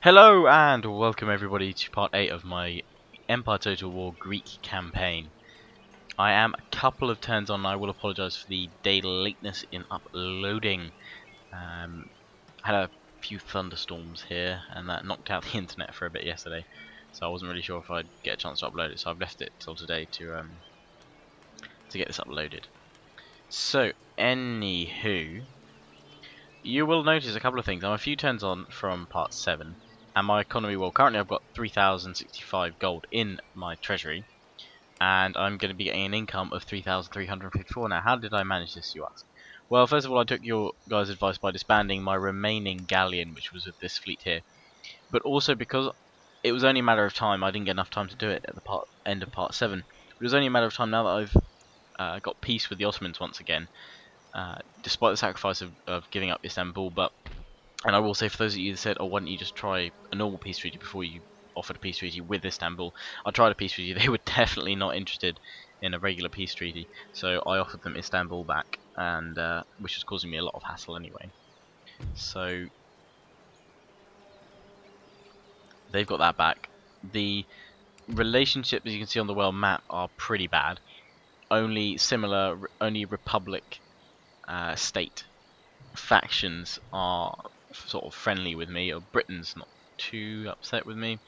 Hello and welcome everybody to part 8 of my Empire Total War Greek campaign. I am a couple of turns on and I will apologise for the day lateness in uploading. Had a few thunderstorms here and that knocked out the internet for a bit yesterday, so I wasn't really sure if I'd get a chance to upload it, so I've left it till today to get this uploaded. So, anywho, you will notice a couple of things. I'm a few turns on from part 7. And my economy, well, currently I've got 3,065 gold in my treasury, and I'm going to be getting an income of 3,354. Now, how did I manage this, you ask? Well, first of all, I took your guys' advice by disbanding my remaining galleon, which was with this fleet here. But also because it was only a matter of time, I didn't get enough time to do it at the end of part 7. It was only a matter of time now that I've got peace with the Ottomans once again, despite the sacrifice of giving up Istanbul, and I will say, for those of you that said, oh, why don't you just try a normal peace treaty before you offered a peace treaty with Istanbul, I tried a peace treaty. They were definitely not interested in a regular peace treaty, so I offered them Istanbul back, and which was causing me a lot of hassle anyway. So they've got that back. The relationships, as you can see on the world map, are pretty bad. Only Republic state factions are sort of friendly with me, or Britain's not too upset with me,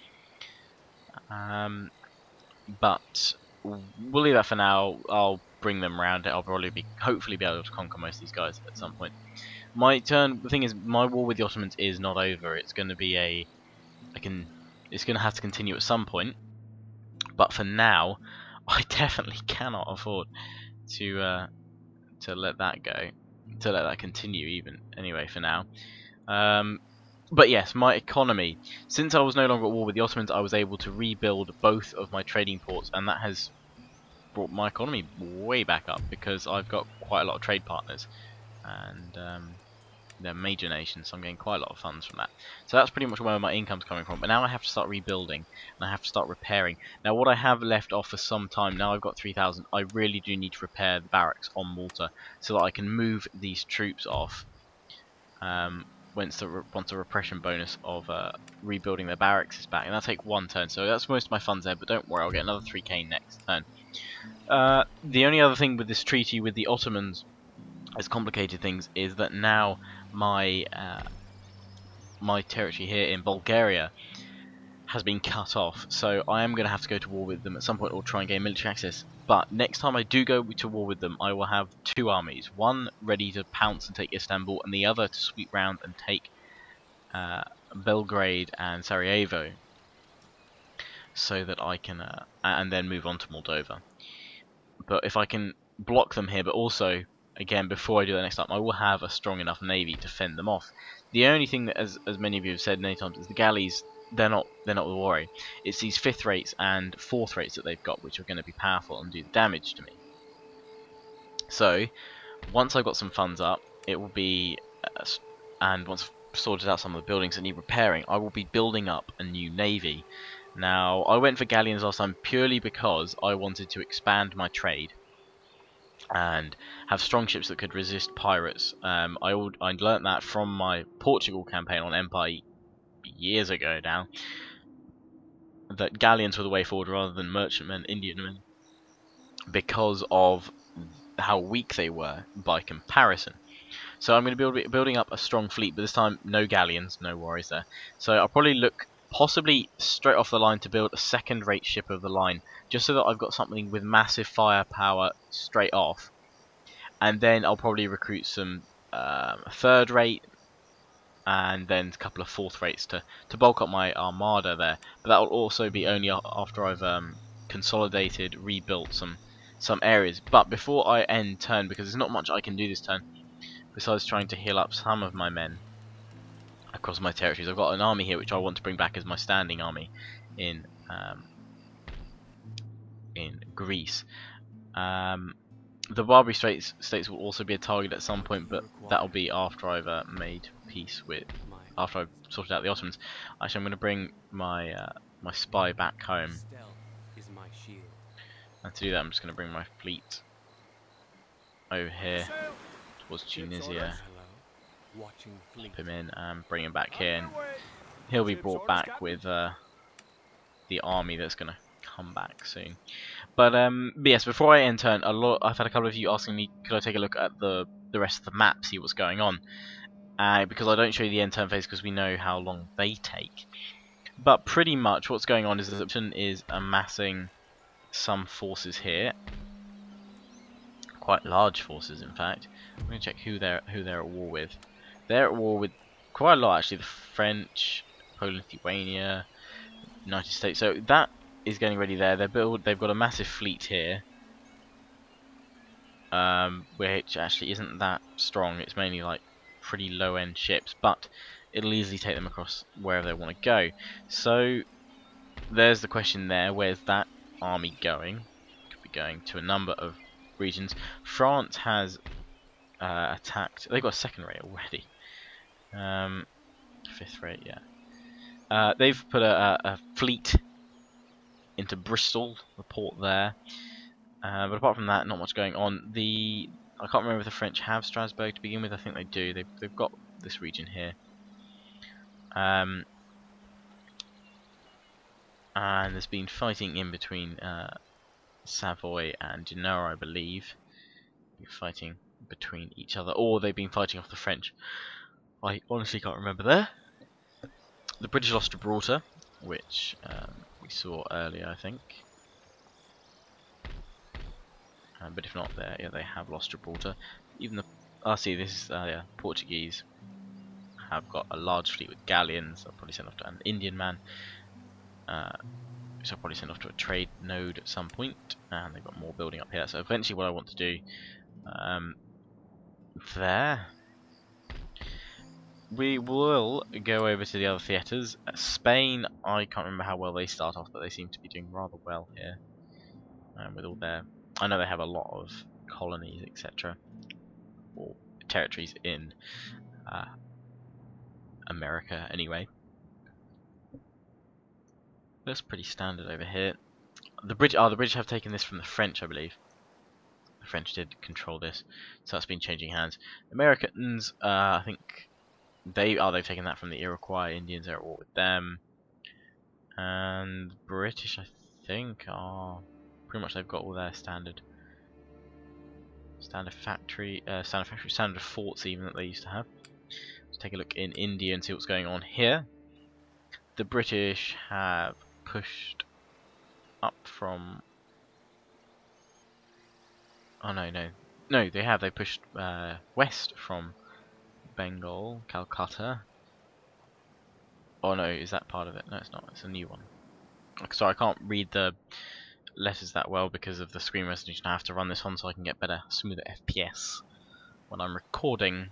but we'll leave that for now. I'll bring them around. I'll hopefully be able to conquer most of these guys at some point. My turn. The thing is, my war with the Ottomans is not over. It's going to be it's going to have to continue at some point, but for now I definitely cannot afford to let that go, to let that continue even, anyway, for now. But yes, my economy. Since I was no longer at war with the Ottomans, I was able to rebuild both of my trading ports, and that has brought my economy way back up because I've got quite a lot of trade partners, and they're major nations, so I'm getting quite a lot of funds from that. So that's pretty much where my income's coming from. But now I have to start rebuilding, and I have to start repairing. Now, what I have left off for some time, now I've got 3,000, I really do need to repair the barracks on Malta so that I can move these troops off. Once the repression bonus of rebuilding their barracks is back, and that'll take one turn, so that's most of my funds there, but don't worry, I'll get another 3k next turn. The only other thing with this treaty with the Ottomans has complicated things is that now my my territory here in Bulgaria has been cut off, so I am going to have to go to war with them at some point or try and gain military access. But next time I do go to war with them, I will have two armies, one ready to pounce and take Istanbul, and the other to sweep round and take Belgrade and Sarajevo, so that I can and then move on to Moldova. But if I can block them here, but also, again, before I do that next time, I will have a strong enough navy to fend them off. The only thing that, as many of you have said many times, is the galleys. They're not the worry. It's these 5th rates and 4th rates that they've got, which are going to be powerful and do damage to me. So once I've got some funds up, it will be, and once I've sorted out some of the buildings that need repairing, I will be building up a new navy. Now, I went for galleons last time purely because I wanted to expand my trade and have strong ships that could resist pirates. I learnt that from my Portugal campaign on Empire years ago now, that galleons were the way forward rather than merchantmen, Indiamen, because of how weak they were by comparison. So I'm going to be building up a strong fleet, but this time no galleons, no worries there. So I'll probably look possibly straight off the line to build a second-rate ship of the line, just so that I've got something with massive firepower straight off, and then I'll probably recruit some 3rd-rate and then a couple of 4th rates to bulk up my armada there. But that will also be only after I've consolidated, rebuilt some areas. But before I end turn, because there's not much I can do this turn besides trying to heal up some of my men across my territories. I've got an army here which I want to bring back as my standing army in Greece. The Barbary states will also be a target at some point, but that'll be after I've made peace with, after I've sorted out the Ottomans. Actually, I'm going to bring my my spy back home, and to do that, I'm just going to bring my fleet over here towards Tunisia, pop him in, and bring him back here. And he'll be brought back with the army that's going to come back soon. But yes, before I end turn, I've had a couple of you asking me, could I take a look at the rest of the map, see what's going on? Because I don't show you the end turn phase because we know how long they take. But pretty much what's going on is that Lipton is amassing some forces here, quite large forces in fact. I'm going to check who they're at war with. They're at war with quite a lot actually. The French, Poland, Lithuania, United States. So that is getting ready there. They've got a massive fleet here, which actually isn't that strong. It's mainly like pretty low-end ships, but it'll easily take them across wherever they want to go. So there's the question there. Where's that army going? Could be going to a number of regions. France has attacked. They've got a second rate already. Fifth rate, yeah. They've put a fleet into Bristol, the port there. But apart from that, not much going on. I can't remember if the French have Strasbourg to begin with. I think they do. They've got this region here. And there's been fighting in between Savoy and Genoa, I believe. They're fighting between each other, or they've been fighting off the French. I honestly can't remember there. The British lost Gibraltar, which we saw earlier, I think. But if not, they have lost Gibraltar. Even the yeah, Portuguese have got a large fleet with galleons. I'll probably send off to an Indian man. Which I'll probably send off to a trade node at some point. And they've got more building up here. So eventually, what I want to do there. We will go over to the other theatres. Spain, I can't remember how well they start off, but they seem to be doing rather well here. With all their, I know they have a lot of colonies, etc., or territories in America anyway. That's pretty standard over here. The British have taken this from the French, I believe. The French did control this, so that's been changing hands. Americans, I think. They've taken that from the Iroquois. Indians are at war with them, and British, I think, are pretty much they've got all their standard forts even that they used to have. Let's take a look in India and see what's going on here. The British have pushed up from. Oh no, they have. They pushed west from Bengal, Calcutta. Oh no, is that part of it? No, it's not. It's a new one. Sorry, I can't read the letters that well because of the screen resolution I have to run this on, so I can get better, smoother FPS when I'm recording.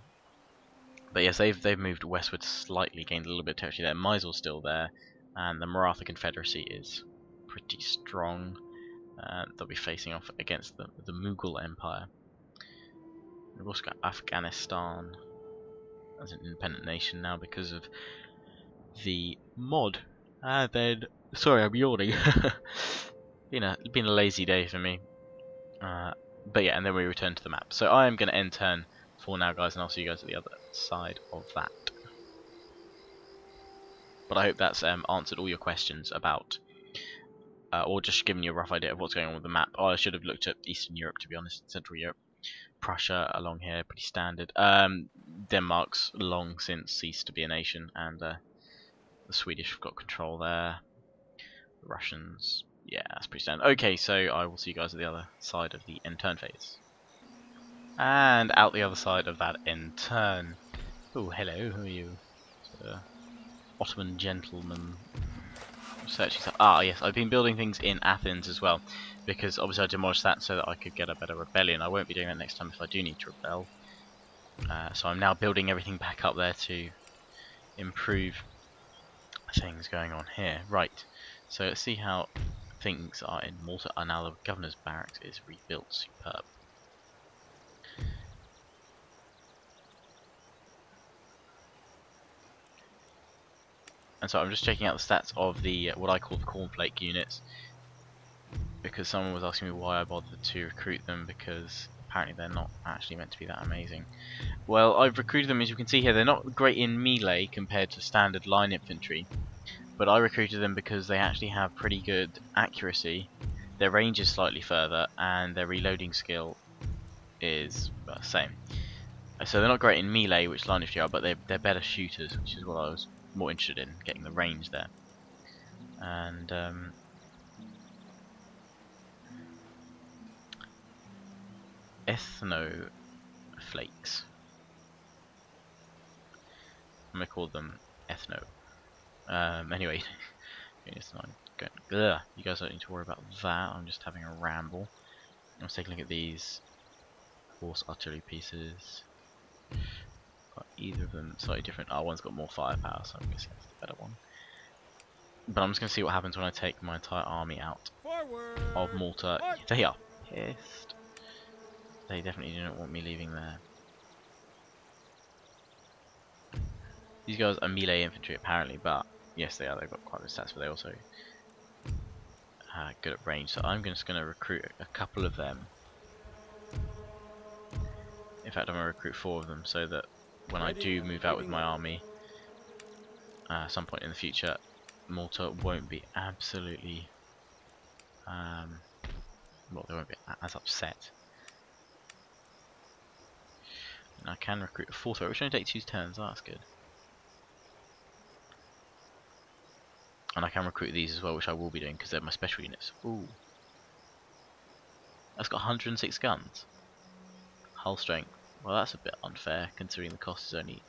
But yes, they've moved westward slightly, gained a little bit of territory there. Mysol's still there, and the Maratha Confederacy is pretty strong. They'll be facing off against the Mughal Empire. We've also got Afghanistan as an independent nation now because of the mod. Sorry, I'm yawning. It's been a lazy day for me. But yeah, and then we return to the map. So I am going to end turn for now, guys, and I'll see you guys at the other side of that. But I hope that's answered all your questions about, or just given you a rough idea of what's going on with the map. Oh, I should have looked at Eastern Europe, to be honest, Central Europe. Prussia along here, pretty standard. Denmark's long since ceased to be a nation, and the Swedish have got control there. The Russians, yeah, that's pretty standard. Okay, so I will see you guys at the other side of the end turn phase. And out the other side of that end turn. Oh, hello, who are you? Ottoman gentleman. Searching stuff. Ah, yes, I've been building things in Athens as well, because obviously I demolished that so that I could get a better rebellion. I won't be doing that next time if I do need to rebel. So I'm now building everything back up there to improve things going on here. Right, so let's see how things are in Malta. Now the governor's barracks is rebuilt. Superb. And so I'm just checking out the stats of the what I call the cornflake units, because someone was asking me why I bothered to recruit them, because apparently they're not actually meant to be that amazing. Well, I've recruited them, as you can see here. They're not great in melee compared to standard line infantry, but I recruited them because they actually have pretty good accuracy. Their range is slightly further, and their reloading skill is the same. So they're not great in melee, which line infantry are, but they're better shooters, which is what I was more interested in, getting the range there. And Ethno Flakes. I'm gonna call them Ethno. Anyway, it's not going. Ugh, you guys don't need to worry about that. I'm just having a ramble. Let's take a look at these horse artillery pieces. Got either of them slightly different. Oh, one's got more firepower, so I'm guessing that's the better one. But I'm just gonna see what happens when I take my entire army out of Malta. They are pissed. They definitely don't want me leaving there. These guys are melee infantry apparently, but yes they are, they've got quite good stats, but they also good at range, so I'm just going to recruit a couple of them. In fact, I'm going to recruit 4 of them, so that when I do move out with my army at some point in the future, Malta won't be absolutely well, they won't be as upset. And I can recruit a 4th row, which only takes 2 turns. Oh, that's good. And I can recruit these as well, which I will be doing because they're my special units. Ooh. That's got 106 guns. Hull strength. Well, that's a bit unfair considering the cost is only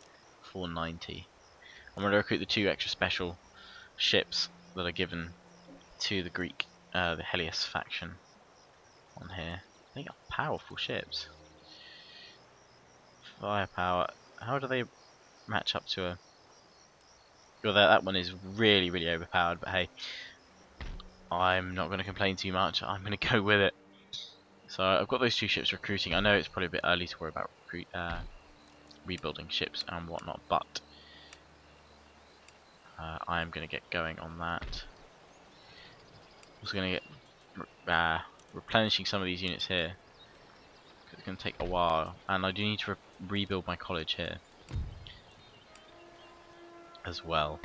490. I'm going to recruit the 2 extra special ships that are given to the Greek, the Helios faction on here. They are powerful ships. Firepower. How do they match up to a... Well, that one is really, really overpowered, but hey, I'm not going to complain too much. I'm going to go with it. So I've got those 2 ships recruiting. I know it's probably a bit early to worry about rebuilding ships and whatnot, but I am going to get going on that. I'm also going to get replenishing some of these units here. It's going to take a while, and I do need to rebuild my college here as well.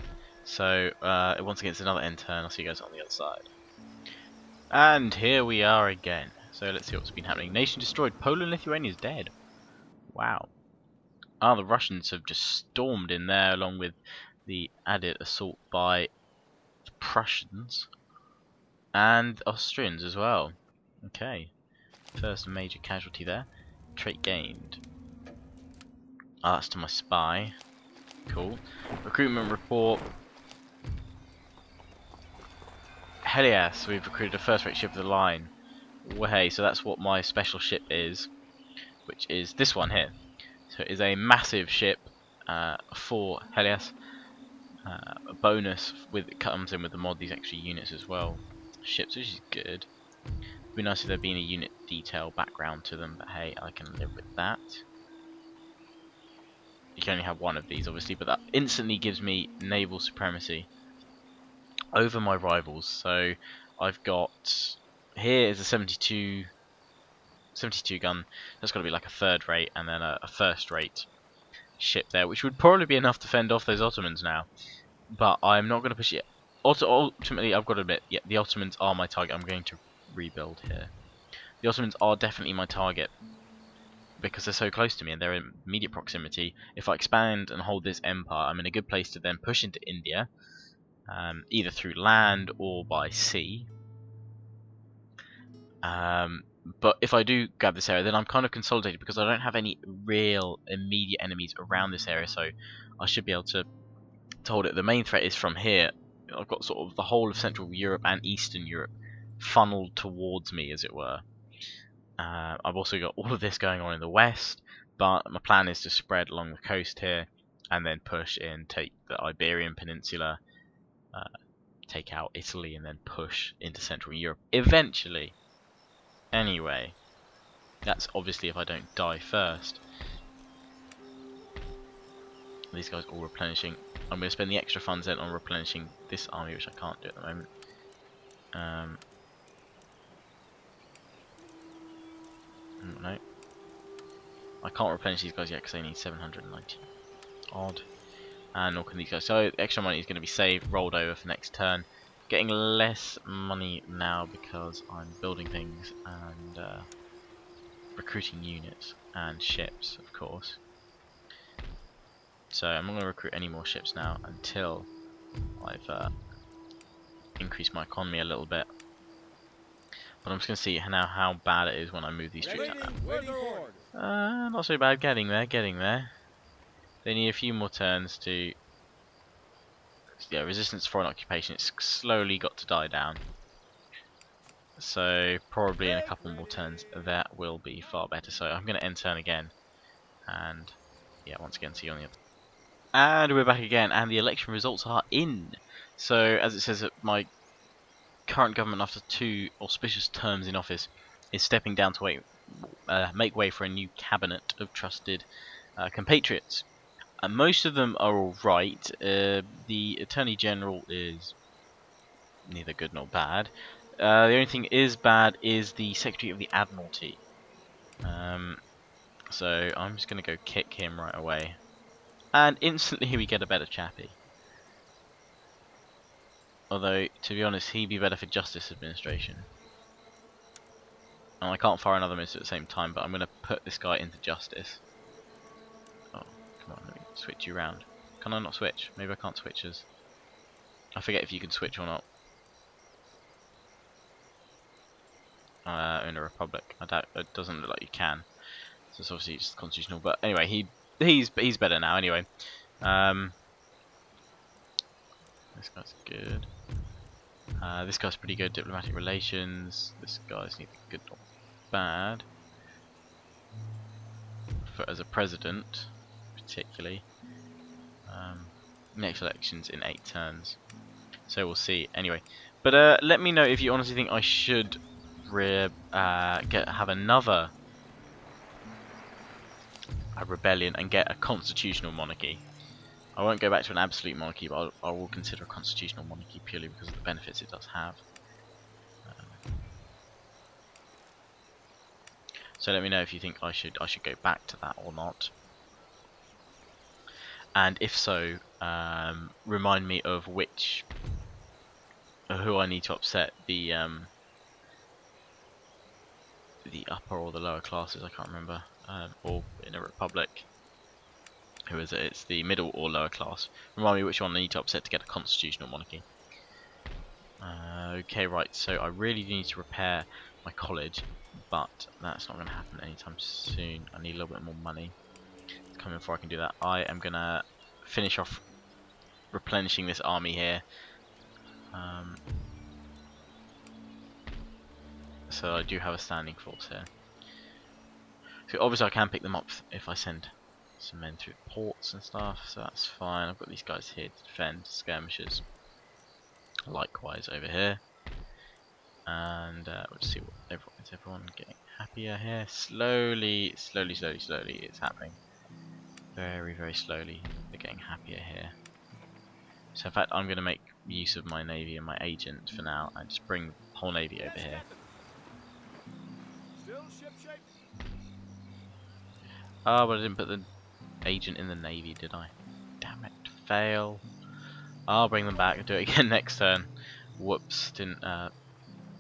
So once again, it's another end turn. I'll see you guys on the other side. And here we are again. So let's see what's been happening. Nation destroyed. Poland, Lithuania is dead. Wow. Ah, the Russians have just stormed in there along with the added assault by the Prussians and Austrians as well. Okay. First major casualty there. Trait gained. Ah, that's to my spy. Cool. Recruitment report. Helios, we've recruited a first-rate ship of the line. Well, hey, so that's what my special ship is, which is this one here. So it is a massive ship for Helios. A bonus with it comes in with the mod these extra units as well. Ships, which is good. It'd be nice if there'd been a unit detail background to them, but hey, I can live with that. You can only have one of these, obviously, but that instantly gives me naval supremacy over my rivals. So I've got here is a 72 gun. That's got to be like a 3rd rate, and then a 1st rate ship there, which would probably be enough to fend off those Ottomans now. But I'm not going to push it. Ultimately, I've got to admit, yeah, the Ottomans are my target. I'm going to rebuild here. The Ottomans are definitely my target because they're so close to me and they're in immediate proximity. If I expand and hold this empire, I'm in a good place to then push into India, either through land or by sea. But if I do grab this area, then I'm kind of consolidated because I don't have any real immediate enemies around this area, so I should be able to hold it. The main threat is from here. I've got sort of the whole of Central Europe and Eastern Europe funneled towards me, as it were. I've also got all of this going on in the west, but my plan is to spread along the coast here and then push in, take the Iberian Peninsula, take out Italy, and then push into Central Europe eventually. Anyway, that's obviously if I don't die first. These guys all replenishing. I'm going to spend the extra funds then on replenishing this army, which I can't do at the moment. No. I can't replenish these guys yet because they need 790 odd. And nor can these guys. So extra money is going to be saved, rolled over for next turn. Getting less money now because I'm building things and recruiting units and ships, of course. So I'm not going to recruit any more ships now until I've increased my economy a little bit. But I'm just going to see now how bad it is when I move these troops out. Not so bad, getting there, getting there. They need a few more turns to... Yeah, resistance to foreign occupation, it's slowly got to die down. So probably in a couple more turns that will be far better. So I'm going to end turn again. And yeah, once again, see you on the other. And we're back again, and the election results are in. So as it says that my current government, after 2 auspicious terms in office, is stepping down to make way for a new cabinet of trusted compatriots. Most of them are alright. The Attorney General is neither good nor bad. The only thing is bad is the Secretary of the Admiralty. So I'm just going to go kick him right away. And instantly we get a better chappie. Although, to be honest, he'd be better for Justice Administration. And I can't fire another minister at the same time, but I'm going to put this guy into Justice. Oh, come on, let me switch you around. Can I not switch? Maybe I can't switch as... I forget if you can switch or not. In a republic. I doubt it doesn't look like you can. So it's obviously just constitutional. But anyway, he's better now anyway. This guy's good. This guy's pretty good. Diplomatic relations. This guy's neither good nor bad. As a president, particularly. Next election's in 8 turns. So we'll see. Anyway, but let me know if you honestly think I should have another rebellion and get a constitutional monarchy. I won't go back to an absolute monarchy, but I will consider a constitutional monarchy purely because of the benefits it does have. So let me know if you think I should go back to that or not. And if so, remind me of who I need to upset, the upper or the lower classes, I can't remember, or in a republic. Who is it? It's the middle or lower class. Remind me which one I need to upset to get a constitutional monarchy. Okay, right, so I really need to repair my college, but that's not going to happen anytime soon. I need a little bit more money to come in before I can do that. I am going to finish off replenishing this army here. So I do have a standing force here. So obviously I can pick them up if I send some men through ports and stuff, so that's fine. I've got these guys here to defend, skirmishers. Likewise over here. And let's see what is everyone getting happier here. Slowly it's happening. Very, very slowly they're getting happier here. So in fact I'm going to make use of my navy and my agent for now and just bring the whole navy over here. Oh, but I didn't put the agent in the navy, did I? Damn it, fail. I'll bring them back and do it again next turn. Whoops, didn't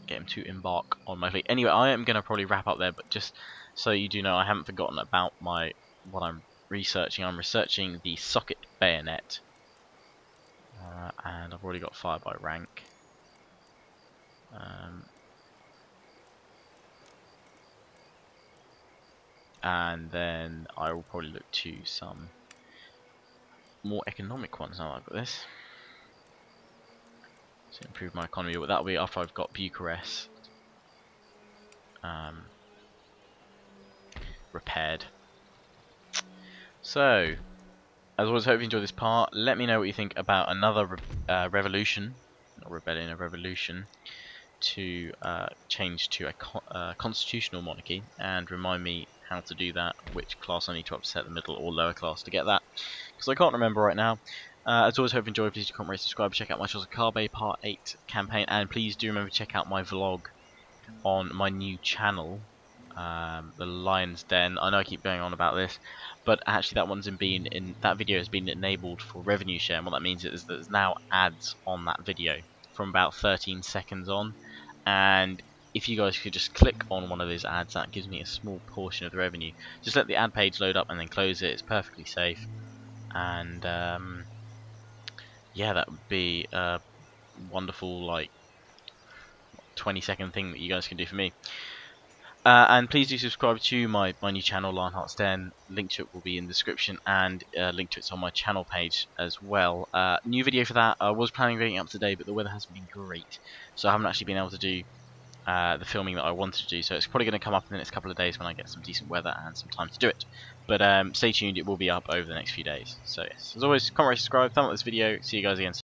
get him to embark on my fleet. Anyway, I am going to probably wrap up there, but just so you do know, I haven't forgotten about what I'm researching. I'm researching the socket bayonet, and I've already got fire by rank. And then I will probably look to some more economic ones now I've got this. So improve my economy, but that'll be after I've got Bucharest repaired. So, as always, hope you enjoyed this part. Let me know what you think about another revolution, not rebellion, a revolution, to change to a constitutional monarchy, and remind me how to do that, which class I need to upset, the middle or lower class to get that, because I can't remember right now. As always, hope you enjoyed. Please comment, rate, subscribe, check out my Shadows of Kharbe Part 8 campaign, and please do remember to check out my vlog on my new channel, the Lion's Den. I know I keep going on about this, but actually that video has been enabled for revenue share. And what that means is that there's now ads on that video from about 13 seconds on, and if you guys could just click on one of those ads, that gives me a small portion of the revenue. Just let the ad page load up and then close it. It's perfectly safe, and yeah, that would be a wonderful, like, 20-second thing that you guys can do for me. And please do subscribe to my new channel, Lionheart's Den. Link to it will be in the description, and link to it's on my channel page as well. New video for that. I was planning on getting it up today, but the weather hasn't been great, so I haven't actually been able to do the filming that I wanted to do. So it's probably going to come up in the next couple of days when I get some decent weather and some time to do it. But stay tuned, it will be up over the next few days. So yes, as always, comment, rate, subscribe, thumb up this video. See you guys again soon.